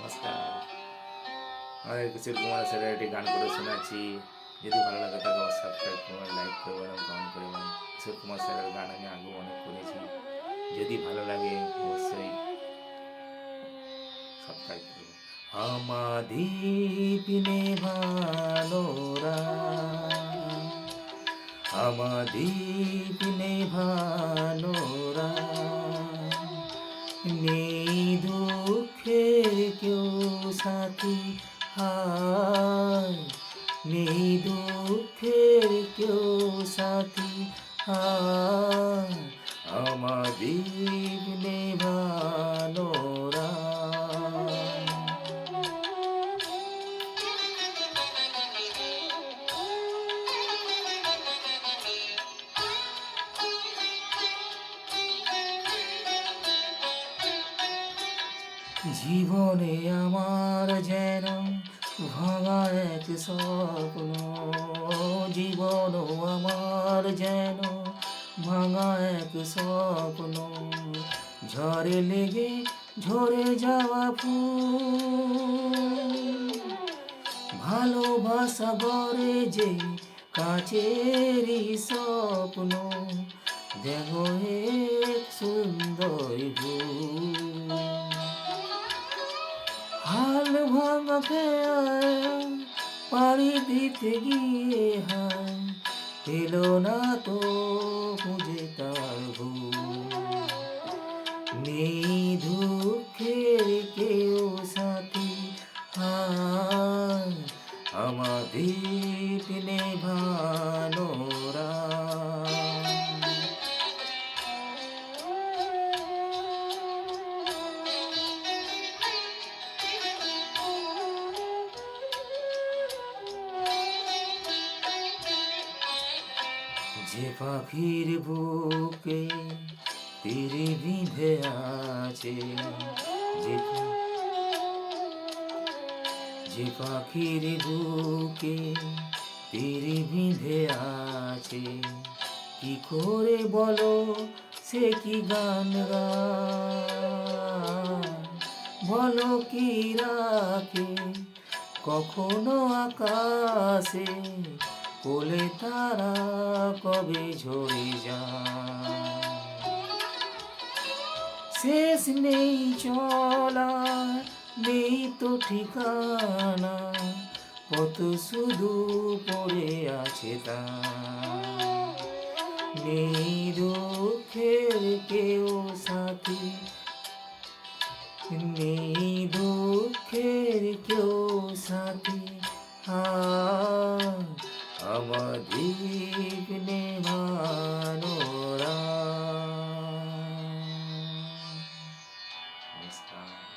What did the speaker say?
নমস্কার। আমাদের কিশোর কুমার স্যারের একটি গান করে শোনাচ্ছি। যদি ভালো লাগে তাকে আবার সাবস্ক্রাইব করবেন, লাইক করবেন এবং কমেন্ট করবেন। কিশোর কুমার স্যারের গান আমি আগেও অনেক করেছি। যদি ভালো লাগে অবশ্যই সাবস্ক্রাইব করবেন। আমাদের নেভানোরা, আমাদের নেভানোরা, নেই দুঃখের কেউ সাথী, হায় নেই দুঃখের কেউ সাথী, হায় আমাদের নেভানোরা। জীবনে আমার যেন ভাঙা এক স্বপ্ন, জীবনও আমার যেন ভাঙা এক স্বপ্ন, ঝড়ে লেগে ঝরে যাওয়া ফুল, ভালোবাসা গড়ে যে কাছেরই স্বপ্ন, দেখো এক সুন্দর ভুল, হাল ভাঙা খেয়াল পাড়ি দিতে গিয়ে হায় পেলো না তো খুঁজে তার ভুল, নেই দুঃখের কেউ সাথী, হায় আমাদের নেভানোরা। যে পাখির বুকে তীরে বিঁধে আছে, যে যে পাখির বুকে তীরে বিঁধে আছে, কি করে বলো সে কি গান গায়, বলো কি রাখে কখনো আকাশে, কোলে তারা কবে ঝরে যায়, শেষ নেই চলা নেই তো ঠিকানা, কত শুধু পড়ে আছে তা, নেই দুঃখের কেউ সাথী, নেই দুঃখের কেউ সাথী, আমাদের নেভানোরা। নমস্কার।